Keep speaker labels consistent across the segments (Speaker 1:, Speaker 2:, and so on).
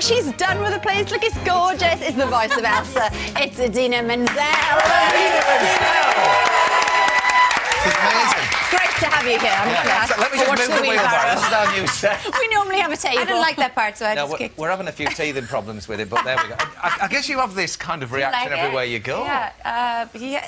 Speaker 1: what she's done with the place. Look, it's gorgeous. It's the voice of Elsa. It's Idina Menzel.
Speaker 2: Idina Menzel! It's amazing.
Speaker 1: Great to have you here.
Speaker 2: So let me just move the wheelbarrow. This is our new set.
Speaker 1: We normally have a table.
Speaker 3: I didn't like that part, so I
Speaker 2: No,
Speaker 3: just kicked
Speaker 2: we're having a few teething problems with it, but there we go. I guess you have this kind of reaction everywhere you go.
Speaker 3: Yeah,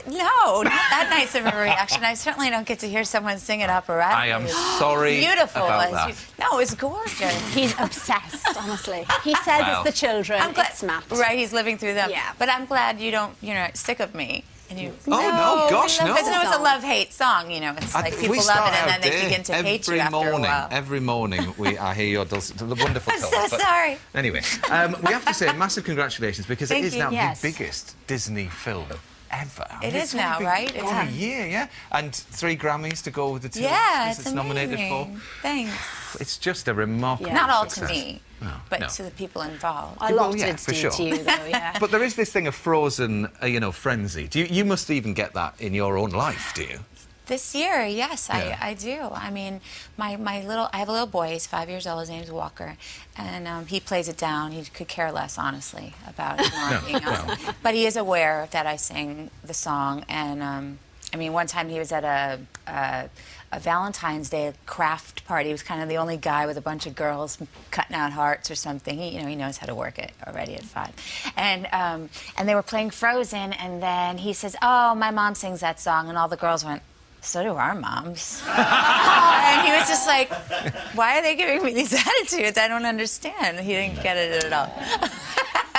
Speaker 3: no, not that nice of a reaction. I certainly don't get to hear someone sing an operatic.
Speaker 2: I am sorry
Speaker 3: Beautiful.
Speaker 2: about that.
Speaker 3: No, it's gorgeous.
Speaker 1: He's obsessed, honestly. He says it's the children.
Speaker 3: I'm glad,
Speaker 1: it's Matt.
Speaker 3: Right, he's living through them.
Speaker 1: Yeah.
Speaker 3: But I'm glad you're not sick of me. And you,
Speaker 2: Oh, no, gosh, no.
Speaker 3: Because it's a love-hate song, you know. It's like people love it and then they begin to hate you after a while.
Speaker 2: Every morning I hear your wonderful
Speaker 3: I'm
Speaker 2: tones.
Speaker 3: so sorry.
Speaker 2: Anyway, we have to say massive congratulations because it is now
Speaker 1: Yes.
Speaker 2: the biggest Disney film ever. I mean,
Speaker 3: It is now, right?
Speaker 2: It's been a year, yeah. And 3 Grammys to go with the 2
Speaker 3: Yeah,
Speaker 2: Oscars it's nominated for.
Speaker 3: Thanks.
Speaker 2: It's just a remarkable
Speaker 3: Not all to
Speaker 2: success.
Speaker 3: me, but to the people involved.
Speaker 1: A lot
Speaker 2: yeah,
Speaker 1: of it's
Speaker 2: for
Speaker 1: due
Speaker 2: sure.
Speaker 1: to you, though, yeah.
Speaker 2: But there is this thing of Frozen, frenzy. You must even get that in your own life, do you?
Speaker 3: This year, yes,
Speaker 2: Yeah.
Speaker 3: I do. I mean, I have a little boy. He's 5 years old. His name's Walker, and he plays it down. He could care less, honestly, about it not being awesome. But he is aware that I sing the song, and I mean, one time he was at a Valentine's Day craft party. He was kind of the only guy with a bunch of girls cutting out hearts or something. He knows how to work it already at 5. And they were playing Frozen, and then he says, "Oh, my mom sings that song," and all the girls went, "So do our moms." And he was just like, "Why are they giving me these attitudes? I don't understand." He didn't get it at all.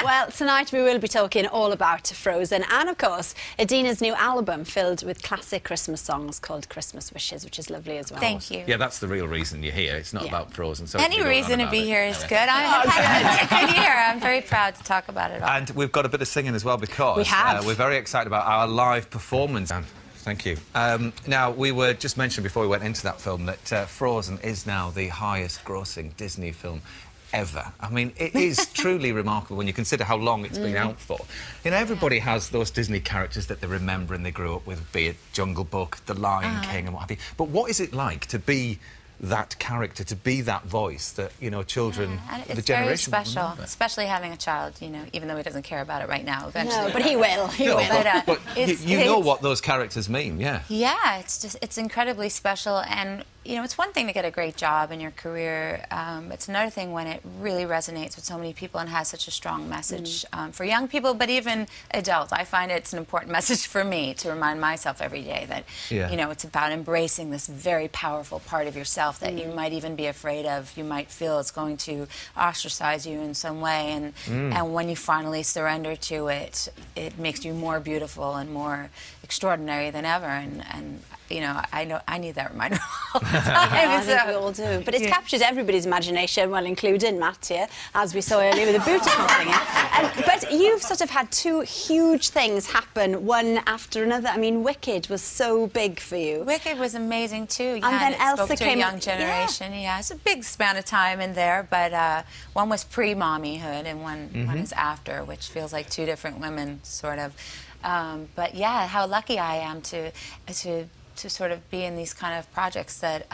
Speaker 1: Well, tonight we will be talking all about Frozen and, of course, Idina's new album filled with classic Christmas songs called Christmas Wishes, which is lovely as well.
Speaker 3: Thank you.
Speaker 2: Yeah, that's the real reason you're here. It's not about Frozen. So
Speaker 3: Any reason to be here is good. I'm good here. I'm very proud to talk about it all.
Speaker 2: And we've got a bit of singing as well because
Speaker 1: We have.
Speaker 2: We're very excited about our live performance. Thank you. Now, we were just mentioning before we went into that film that Frozen is now the highest grossing Disney film ever. I mean, it is truly remarkable when you consider how long it's been out for. Everybody has those Disney characters that they remember and they grew up with, be it Jungle Book, The Lion King and what have you. But what is it like to be that character, to be that voice that, children, the
Speaker 3: it's
Speaker 2: generation
Speaker 3: very special,
Speaker 2: remember?
Speaker 3: especially having a child, even though he doesn't care about it right now, eventually.
Speaker 1: No, but he will. He will.
Speaker 2: But you know what those characters mean, yeah.
Speaker 3: Yeah, it's incredibly special, and it's one thing to get a great job in your career. It's another thing when it really resonates with so many people and has such a strong message for young people, but even adults. I find it's an important message for me to remind myself every day that it's about embracing this very powerful part of yourself that you might even be afraid of. You might feel it's going to ostracize you in some way, and when you finally surrender to it, it makes you more beautiful and more extraordinary than ever. And I know I need that reminder all the time.
Speaker 1: I think we all do. But it's captured everybody's imagination, well, including Matt here, as we saw earlier with the beautiful singing. But you've sort of had 2 huge things happen, one after another. I mean, Wicked was so big for you.
Speaker 3: Wicked was amazing too. Yeah,
Speaker 1: And then
Speaker 3: it
Speaker 1: Elsa
Speaker 3: spoke to
Speaker 1: came.
Speaker 3: a young generation. Yeah, it's a big span of time in there, but one was pre-mommyhood and one is after, which feels like 2 different women, sort of. But yeah, how lucky I am to sort of be in these kind of projects that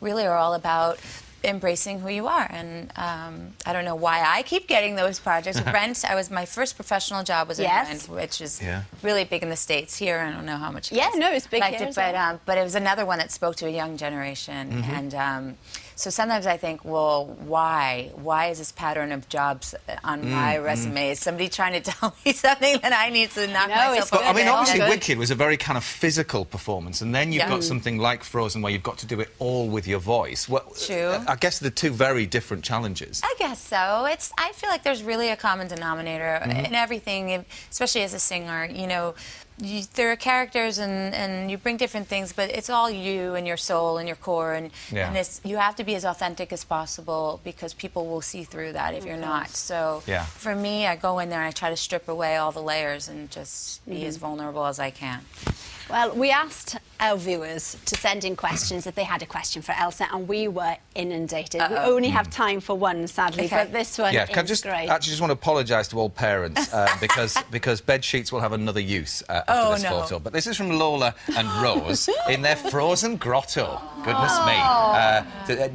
Speaker 3: really are all about embracing who you are. And I don't know why I keep getting those projects. Rent, my first professional job was in Rent, which is really big in the States. Here, I don't know how much.
Speaker 1: It's big
Speaker 3: liked
Speaker 1: here
Speaker 3: it, but it was another one that spoke to a young generation. And so sometimes I think, well, why is this pattern of jobs on my resume? Is somebody trying to tell me something that I need to knock myself
Speaker 2: But,
Speaker 3: out?
Speaker 2: I mean, obviously Wicked was a very kind of physical performance, and then you've got something like Frozen where you've got to do it all with your voice.
Speaker 3: True.
Speaker 2: I guess they're 2 very different challenges.
Speaker 3: I guess so. I feel like there's really a common denominator in everything, especially as a singer. There are characters and you bring different things, but it's all you and your soul and your core, and you have to be as authentic as possible because people will see through that if you're not. So for me, I go in there and I try to strip away all the layers and just be as vulnerable as I can.
Speaker 1: Well, we asked our viewers to send in questions if they had a question for Elsa, and we were inundated. We only have time for one, sadly, but this one is great.
Speaker 2: Actually, just want to apologise to all parents because bed sheets will have another use after this photo. But this is from Lola and Rose in their frozen grotto. Goodness me.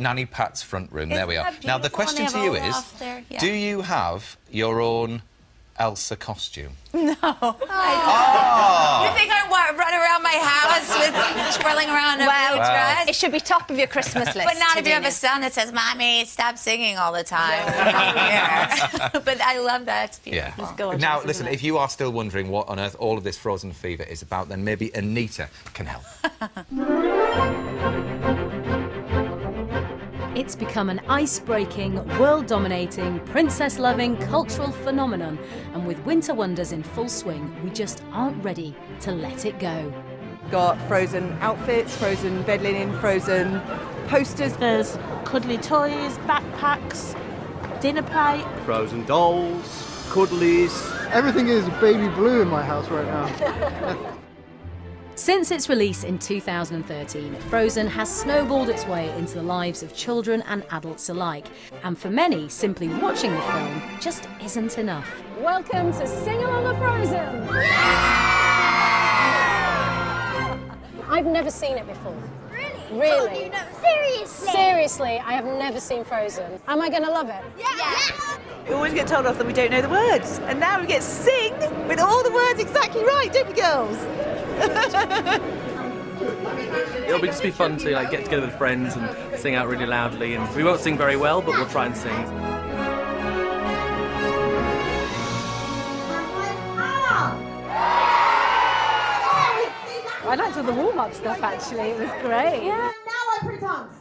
Speaker 2: Nanny Pat's front room. There we are. Now, the question to you is, do you have your own Elsa costume?
Speaker 3: No. You think I run around my house with twirling around in a blue dress?
Speaker 1: It should be top of your Christmas list.
Speaker 3: But not if you have a son that says, "Mommy, stop singing all the time." But I love that. It's beautiful.
Speaker 1: Yeah. It's gorgeous,
Speaker 2: Now, listen, if you are still wondering what on earth all of this Frozen fever is about, then maybe Anita can help.
Speaker 4: It's become an ice-breaking, world-dominating, princess-loving cultural phenomenon, and with winter wonders in full swing, we just aren't ready to let it go.
Speaker 5: Got Frozen outfits, Frozen bed linen, Frozen posters.
Speaker 6: There's cuddly toys, backpacks, dinner plate.
Speaker 7: Frozen dolls, cuddlies.
Speaker 8: Everything is baby blue in my house right now.
Speaker 4: Since its release in 2013, Frozen has snowballed its way into the lives of children and adults alike. And for many, simply watching the film just isn't enough.
Speaker 9: Welcome to Sing Along of Frozen! I've never seen it before. Really?
Speaker 10: Oh, you know, seriously?
Speaker 9: Seriously, I have never seen Frozen. Am I going to love it?
Speaker 10: Yes!
Speaker 5: We always get told off that we don't know the words, and now we get to sing with all the words exactly right, don't we, girls?
Speaker 7: It'll just be fun to get together with friends and sing out really loudly. And we won't sing very well, but we'll try and sing.
Speaker 9: I liked all the warm-up stuff, actually. It was great.
Speaker 10: Yeah. Now I pretty tongues.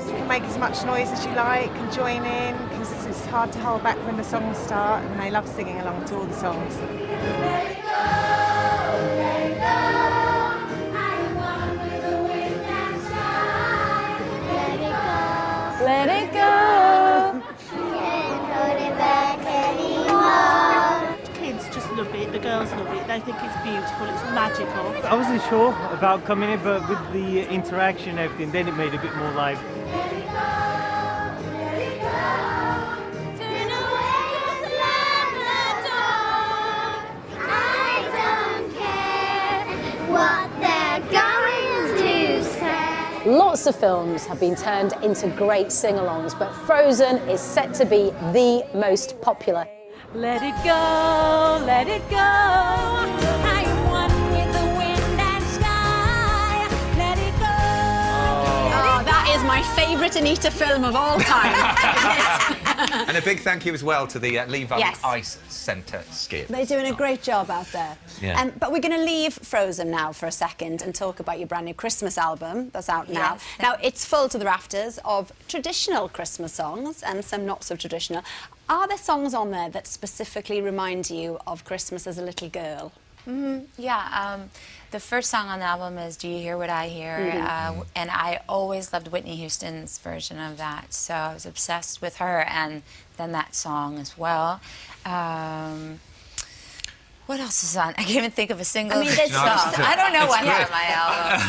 Speaker 5: You can make as much noise as you like and join in, because it's hard to hold back when the songs start, and they love singing along to all the songs.
Speaker 10: Let it go, let it go. I am one with the wind and sky. Let it go.
Speaker 9: Let it go.
Speaker 10: Can't hold it back anymore.
Speaker 6: Kids just love it, the girls love it, they think it's beautiful, it's magical.
Speaker 11: I wasn't sure about coming in, but with the interaction and everything, then it made it a bit more live.
Speaker 10: Let it go, let it go. Turn away, slam the door. I don't care what they're going to say.
Speaker 9: Lots of films have been turned into great sing-alongs, but Frozen is set to be the most popular.
Speaker 4: Let it go, let it go.
Speaker 10: I am one with the wind and sky. Let it go.
Speaker 1: Oh, that is my favourite Anita film of all time.
Speaker 2: And a big thank you as well to the Lee Valley
Speaker 1: Yes.
Speaker 2: Ice Centre skip.
Speaker 1: They're doing a great job out there.
Speaker 2: Yeah.
Speaker 1: But we're going to leave Frozen now for a second and talk about your brand new Christmas album that's out now. Now, it's full to the rafters of traditional Christmas songs and some not so traditional. Are there songs on there that specifically remind you of Christmas as a little girl?
Speaker 3: Yeah, the first song on the album is Do You Hear What I Hear? And I always loved Whitney Houston's version of that, so I was obsessed with her and then that song as well. What else is on? I can't even think of a single
Speaker 1: I mean, there's
Speaker 3: song. I don't know what's on my album.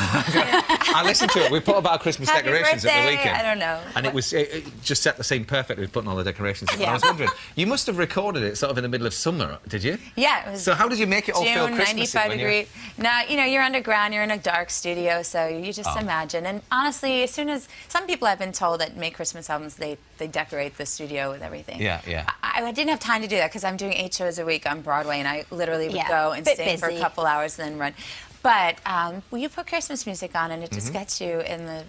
Speaker 2: I listened to it. We put about our Christmas
Speaker 3: Happy
Speaker 2: decorations at the
Speaker 3: birthday.
Speaker 2: weekend.
Speaker 3: I don't know.
Speaker 2: And it just set the scene perfectly with putting all the decorations in. I was wondering, you must have recorded it sort of in the middle of summer, did you?
Speaker 3: Yeah, it was.
Speaker 2: So how did you make it all feel
Speaker 3: June,
Speaker 2: Christmassy?
Speaker 3: 95 degree. Now, you're underground, you're in a dark studio, so you just imagine. And honestly, as soon as some people have been told that make Christmas albums, they decorate the studio with everything.
Speaker 2: Yeah, yeah.
Speaker 3: I didn't have time to do that because I'm doing 8 shows a week on Broadway, and I literally would go and sing for a couple hours and then run. But you put Christmas music on, and it just gets you in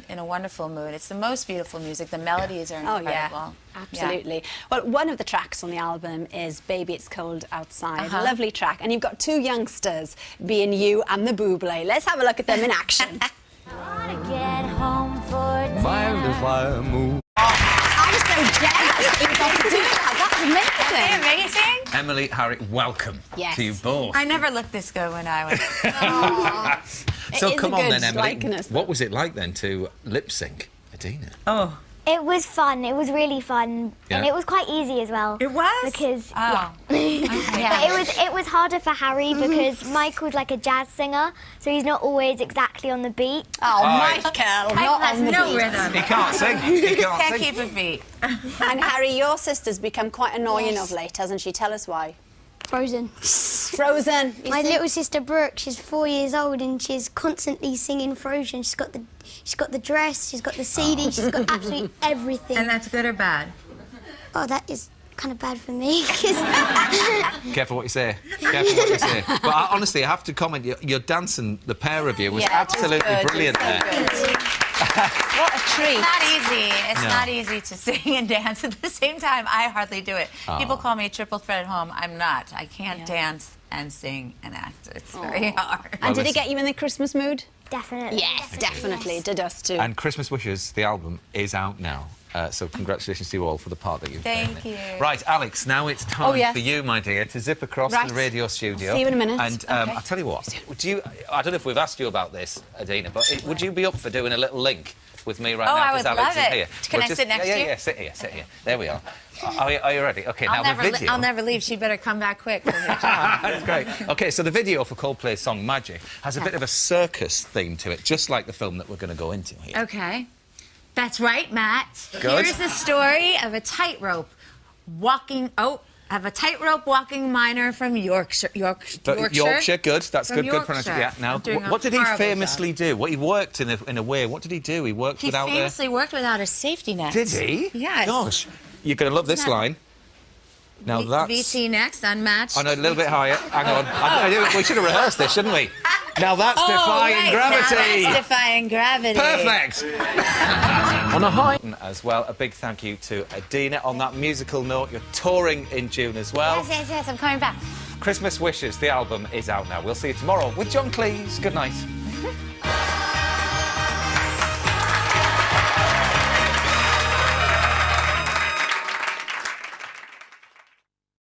Speaker 3: a wonderful mood. It's the most beautiful music. The melodies are incredible.
Speaker 1: Oh, yeah. Absolutely. Yeah. Well, one of the tracks on the album is Baby It's Cold Outside. Lovely track. And you've got two youngsters, being you and the Buble. Let's have a look at them in action.
Speaker 10: Wanna get home for dinner.
Speaker 8: Mind if I move?
Speaker 1: I'm so jealous that you got to do that. That's amazing.
Speaker 3: Amazing.
Speaker 2: Emily, Harry, welcome to you both.
Speaker 3: I never looked this good when I was.
Speaker 2: So
Speaker 1: It is
Speaker 2: come
Speaker 1: a
Speaker 2: on
Speaker 1: good
Speaker 2: then, Emily.
Speaker 1: likeness.
Speaker 2: What was it like then to lip sync Idina?
Speaker 5: Oh,
Speaker 10: It was fun. It was really fun, and
Speaker 2: Yeah.
Speaker 10: it was quite easy as well.
Speaker 3: It was?
Speaker 10: Because
Speaker 3: Oh.
Speaker 10: but it was harder for Harry because Michael's like a jazz singer, so he's not always exactly on the beat.
Speaker 1: Oh,
Speaker 2: Right.
Speaker 1: Michael,
Speaker 3: Michael
Speaker 1: not
Speaker 3: has
Speaker 1: on the
Speaker 3: no
Speaker 1: beat.
Speaker 3: rhythm.
Speaker 2: He can't sing. He can't
Speaker 3: Can't
Speaker 2: sing.
Speaker 3: keep a beat.
Speaker 1: And Harry, your sister's become quite annoying
Speaker 10: Yes.
Speaker 1: of late, hasn't she? Tell us why.
Speaker 10: Frozen.
Speaker 1: Frozen. you
Speaker 10: My
Speaker 1: see?
Speaker 10: little sister Brooke, she's 4 years old and she's constantly singing Frozen. She's got the dress, she's got the CD, she's got absolutely everything.
Speaker 3: And that's good or bad?
Speaker 10: Oh, that is kind of bad for me. 'Cause
Speaker 2: Careful what you say. Careful what you say. But honestly, I have to comment, your dancing, the pair of you, was
Speaker 1: Yeah, it was
Speaker 2: absolutely
Speaker 1: good.
Speaker 2: brilliant
Speaker 1: It was
Speaker 2: there.
Speaker 1: so good. What a treat.
Speaker 3: It's not easy. It's
Speaker 2: No.
Speaker 3: not easy to sing and dance at the same time. I hardly do it. People call me a triple threat at home. I'm not. I can't dance and sing and act. It's very hard.
Speaker 1: And did it
Speaker 2: listen.
Speaker 1: get you in the Christmas mood?
Speaker 10: definitely.
Speaker 1: Yes, definitely. Did us too.
Speaker 2: And Christmas Wishes, the album, is out now. So congratulations to you all for the part that you've played in it.
Speaker 3: Thank you.
Speaker 2: Right, Alex, now it's time
Speaker 1: yes.
Speaker 2: for you, my dear, to zip across to
Speaker 1: Right.
Speaker 2: the radio studio.
Speaker 1: See you in a minute.
Speaker 2: And
Speaker 1: Okay.
Speaker 2: I'll tell you what, I don't know if we've asked you about this, Idina, but would you be up for doing a little link with me right
Speaker 3: Oh,
Speaker 2: now?
Speaker 3: I
Speaker 2: 'Cause
Speaker 3: would
Speaker 2: Alex
Speaker 3: love
Speaker 2: is
Speaker 3: it.
Speaker 2: here.
Speaker 3: Can
Speaker 2: We're
Speaker 3: I sit next to you?
Speaker 2: Yeah, sit here. There we are. Are you ready? OK, now the video...
Speaker 3: I'll never leave. She better come back quick.
Speaker 2: That's great. OK, so the video for Coldplay's song Magic has a bit of a circus theme to it, just like the film that we're going to go into here.
Speaker 3: Okay. That's right, Matt.
Speaker 2: Good.
Speaker 3: Here's the story of a tightrope walking miner from Yorkshire.
Speaker 2: Yorkshire, good. That's
Speaker 3: From
Speaker 2: good pronunciation.
Speaker 3: Yorkshire.
Speaker 2: Yeah. Now,
Speaker 3: I'm doing a
Speaker 2: what did he
Speaker 3: horrible
Speaker 2: famously do? What he worked in a way. What did he do? He worked
Speaker 3: He
Speaker 2: without
Speaker 3: famously worked without a safety net.
Speaker 2: Did he?
Speaker 3: Yes.
Speaker 2: Gosh, you're going to love this
Speaker 3: Isn't that-
Speaker 2: line. Now that's.
Speaker 3: VT next, unmatched.
Speaker 2: Oh no, a little bit higher. Hang on. We should have rehearsed this, shouldn't we? Now that's
Speaker 3: Oh,
Speaker 2: defying
Speaker 3: right.
Speaker 2: gravity.
Speaker 3: Now that's defying gravity.
Speaker 2: Perfect. On a high. As well, a big thank you to Idina on that musical note. You're touring in June as well.
Speaker 3: Yes, I'm coming back.
Speaker 2: Christmas Wishes, the album is out now. We'll see you tomorrow with John Cleese. Good night.